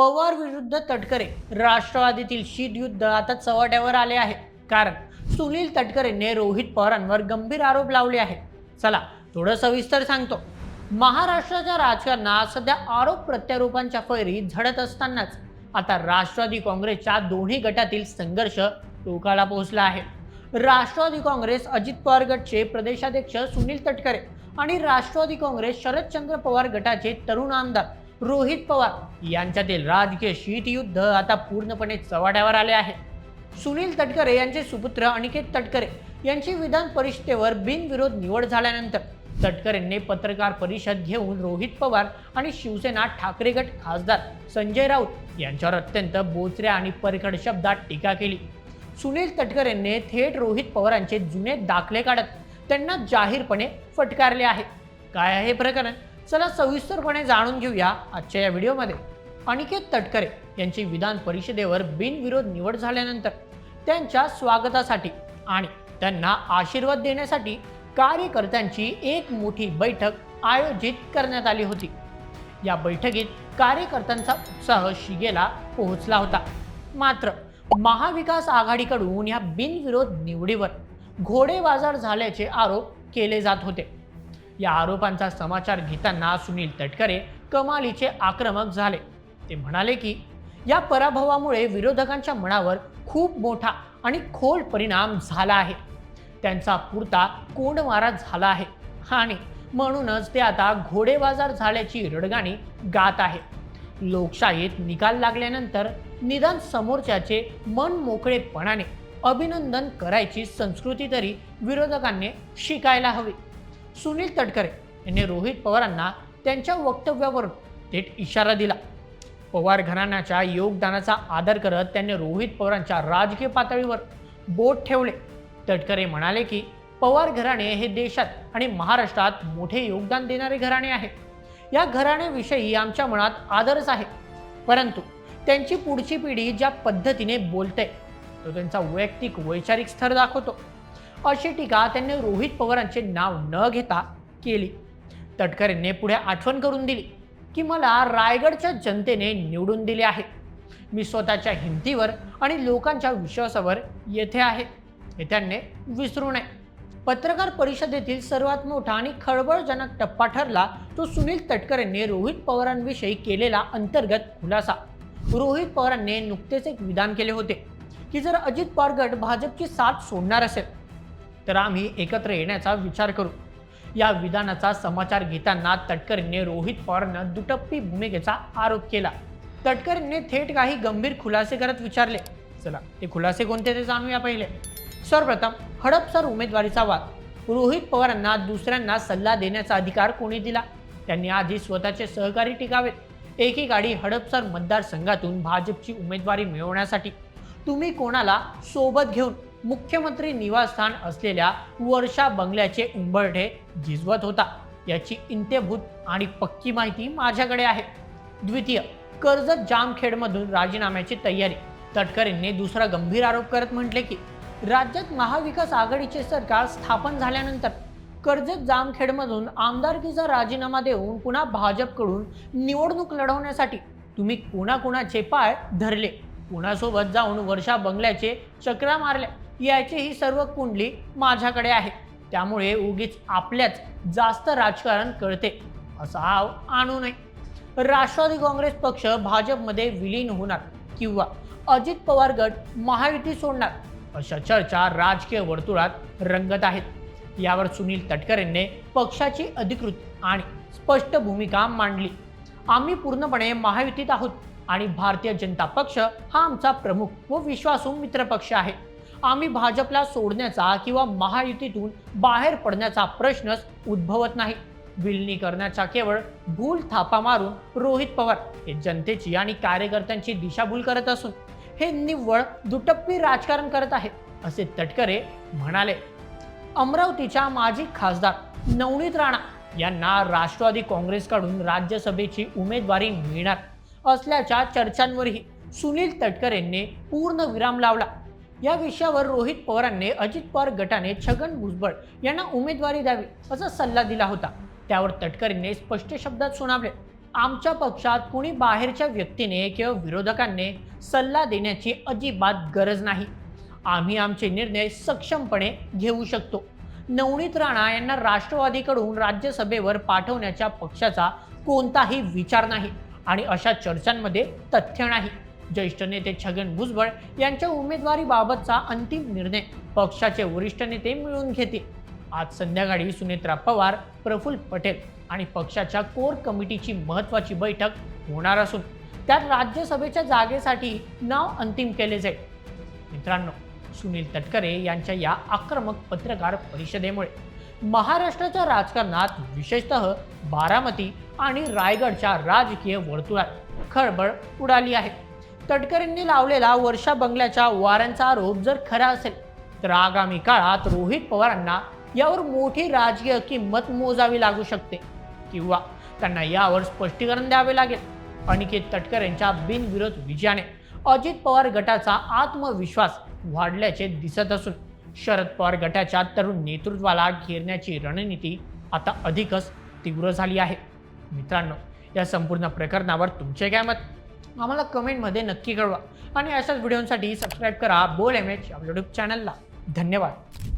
पवार विरुद्ध तटकरे राष्ट्रवादीतील शीतयुद्ध आता चव्हाट्यावर आले आहे. कारण सुनील तटकरेंनी रोहित पवारांवर गंभीर आरोप लावले आहेत. चला थोडं सविस्तर सांगतो. महाराष्ट्राच्या राजकारणात सध्या आरोप प्रत्यारोपांच्या फैरी झडत असतानाच आता राष्ट्रवादी काँग्रेसच्या दोन्ही गटातील संघर्ष टोकाला पोहोचला आहे. राष्ट्रवादी काँग्रेस अजित पवार गटचे प्रदेशाध्यक्ष सुनील तटकरे आणि राष्ट्रवादी काँग्रेस शरदचंद्र पवार गटाचे तरुण आमदार रोहित पवार यांच्यातील राजकीय शीतयुद्ध आता पूर्णपणे चव्हाट्यावर आले आहे. सुनील तटकरे यांचे सुपुत्र अनिकेत तटकरे यांची विधान परिषदेवर बिनविरोध निवड झाल्यानंतर तटकरेंनी पत्रकार परिषद घेऊन रोहित पवार आणि शिवसेना ठाकरे गट खासदार संजय राऊत यांच्यावर अत्यंत बोचऱ्या आणि परखड शब्दात टीका केली. सुनील तटकरेंनी थेट रोहित पवारांचे जुने दाखले काढत त्यांना जाहीरपणे फटकारले आहे. काय आहे प्रकरण? चला सविस्तरपणे जाणून घेऊया आजच्या या व्हिडिओमध्ये. अनिकेत तटकरे यांची विधान परिषदेवर बिनविरोध निवड झाल्यानंतर त्यांच्या स्वागतासाठी आणि त्यांना आशीर्वाद देण्यासाठी कार्यकर्त्यांची एक मोठी बैठक आयोजित करण्यात आली होती. या बैठकीत कार्यकर्त्यांचा उत्साह शिगेला पोहोचला होता. मात्र महाविकास आघाडीकडून या बिनविरोध निवडीवर घोडेबाजार झाल्याचे आरोप केले जात होते. या आरोपांचा समाचार घेताना सुनील तटकरे कमालीचे आक्रमक झाले. ते म्हणाले की या पराभवामुळे विरोधकांच्या मनावर खूप मोठा आणि खोल परिणाम झाला आहे. त्यांचा पुरता कोंडमारा झाला आहे आणि म्हणूनच ते आता घोडेबाजार झाल्याची रडगाणी गात आहे. लोकशाहीत निकाल लागल्यानंतर निदान समोरच्याचे मन मोकळेपणाने अभिनंदन करायची संस्कृती तरी विरोधकांनी शिकायला हवी. सुनील तटकरे यांनी रोहित पवारांना त्यांच्या वक्तव्यावरून थेट इशारा दिला. पवार घराण्याच्या योगदानाचा आदर करत त्यांनी रोहित पवारांच्या राजकीय पातळीवर बोट ठेवले. तटकरे म्हणाले की पवार घराणे हे देशात आणि महाराष्ट्रात मोठे योगदान देणारे घराणे आहे. या घराण्याविषयी आमच्या मनात आदरच आहे, परंतु त्यांची पुढची पिढी ज्या पद्धतीने बोलते तो त्यांचा वैयक्तिक वैचारिक स्तर दाखवतो. अशी टीका त्यांनी रोहित पवारांचे नाव न घेता केली. तटकरेंनी पुढे आठवण करून दिली की मला रायगडच्या जनतेने निवडून दिले आहे. मी स्वतःच्या हिमतीवर आणि लोकांच्या विश्वासावर येथे आहे, हे त्यांनी विसरू नये. पत्रकार परिषदेतील सर्वात मोठा आणि खळबळजनक टप्पा ठरला तो सुनील तटकरेंनी रोहित पवारांविषयी केलेला अंतर्गत खुलासा. रोहित पवारांनी नुकतेच एक विधान केले होते की जर अजित पवार गट भाजपची साथ सोडणार असेल तर आम्ही एकत्र येण्याचा विचार करू. या विधानाचा समाचार घेताना तटकरेंनी रोहित पवारांना दुटप्पी भूमिकेचा आरोप केला. तटकरेंनी थेट काही गंभीर खुलासे करत विचारले. चला ते खुलासे कोणते ते जाणूया. पहिले सर्वप्रथम हडपसर उमेदवारीचा वाद. रोहित पवारांना दुसऱ्यांना सल्ला देण्याचा अधिकार कोणी दिला? त्यांनी आधी स्वतःचे सहकारी टिकावेत. एकीकाळी हडपसर मतदारसंघातून भाजपची उमेदवारी मिळवण्यासाठी तुम्ही कोणाला सोबत घेऊन मुख्यमंत्री निवासस्थान असलेल्या वर्षा बंगल्याचे उंबरठे झिजवत होता याची इंत्यभूत आणि पक्की माहिती माझ्याकडे आहे. द्वितीय, कर्जत जामखेडमधून राजीनाम्याची तयारी. तटकरेंनी दुसरा गंभीर आरोप करत म्हटले की राज्यात महाविकास आघाडीचे सरकार स्थापन झाल्यानंतर कर्जत जामखेडमधून आमदारकीचा राजीनामा देऊन पुन्हा भाजपकडून निवडणूक लढवण्यासाठी तुम्ही कोणाकोणाचे पाय धरले, कोणासोबत जाऊन वर्षा बंगल्याचे चक्रा मारल्या याची ही सर्व कुंडली माझ्याकडे आहे. त्यामुळे उगीच आपल्याच जास्त राजकारण कळते असा आव आणू नये. राष्ट्रवादी काँग्रेस पक्ष भाजपमध्ये विलीन होणार किंवा अजित पवार गट महायुती सोडणार अशा चर्चा राजकीय वर्तुळात रंगत आहेत. यावर सुनील तटकरेंनी पक्षाची अधिकृत आणि स्पष्ट भूमिका मांडली. आम्ही पूर्णपणे महायुतीत आहोत आणि भारतीय जनता पक्ष हा आमचा प्रमुख व विश्वासू मित्रपक्ष आहे. आम्ही भाजपला सोडण्याचा किंवा महायुतीतून बाहेर पडण्याचा प्रश्नच उद्भवत नाही. विलिनीकरणाचा केवळ भूल थापा मारून रोहित पवार हे जनतेची आणि कार्यकर्त्यांची दिशाभूल करत असून हे निव्वळ दुटप्पी राजकारण करत आहेत असे तटकरे म्हणाले. अमरावतीच्या माजी खासदार नवनीत राणा यांना राष्ट्रवादी काँग्रेसकडून राज्यसभेची उमेदवारी मिळणार असल्याच्या चर्चांवरही सुनील तटकरेंनी पूर्ण विराम लावला. या विषयावर रोहित पवारांनी अजित पवार गटाने छगन भुजबळ यांना उमेदवारी द्यावी असा सल्ला दिला होता. त्यावर तटकरेंनी स्पष्ट शब्दात सुनावले आमच्या पक्षात कुणी बाहेरच्या व्यक्तीने किंवा विरोधकांनी सल्ला देण्याची अजिबात गरज नाही. आम्ही आमचे निर्णय सक्षमपणे घेऊ शकतो. नवनीत राणा यांना राष्ट्रवादीकडून राज्यसभेवर पाठवण्याच्या पक्षाचा कोणताही विचार नाही आणि अशा चर्चांमध्ये तथ्य नाही. ज्येष्ठ नेते छगन भुजबळ यांच्या उमेदवारीबाबतचा अंतिम निर्णय पक्षाचे वरिष्ठ नेते मिळून घेतील. आज संध्याकाळी सुनेत्रा पवार, प्रफुल्ल पटेल आणि पक्षाच्या कोर कमिटीची महत्त्वाची बैठक होणार असून त्यात राज्यसभेच्या जागेसाठी नाव अंतिम केले जाईल. मित्रांनो, सुनील तटकरे यांच्या या आक्रमक पत्रकार परिषदेमुळे महाराष्ट्राच्या राजकारणात विशेषतः बारामती आणि रायगडच्या राजकीय वर्तुळात खळबळ उडाली आहे. तटकरेंनी लावलेला वर्षा बंगल्याच्या वाऱ्यांचा आरोप जर खरा असेल तर आगामी काळात रोहित पवारांना यावर मोठी राजकीय किंमत मोजावी लागू शकते किंवा त्यांना यावर स्पष्टीकरण द्यावे लागेल. अनिकेत तटकरेंच्या बिनविरोध विजयाने अजित पवार गटाचा आत्मविश्वास वाढल्याचे दिसत असून शरद पवार गटाच्या तरुण नेतृत्वाला घेरण्याची रणनीती आता अधिकच तीव्र झाली आहे. मित्रांनो, या संपूर्ण प्रकरणावर तुमचे काय मत आम्हाला कमेंटमध्ये नक्की कळवा आणि अशाच व्हिडिओसाठी सबस्क्राईब करा बोल एम एच यूट्यूब चॅनलला. धन्यवाद.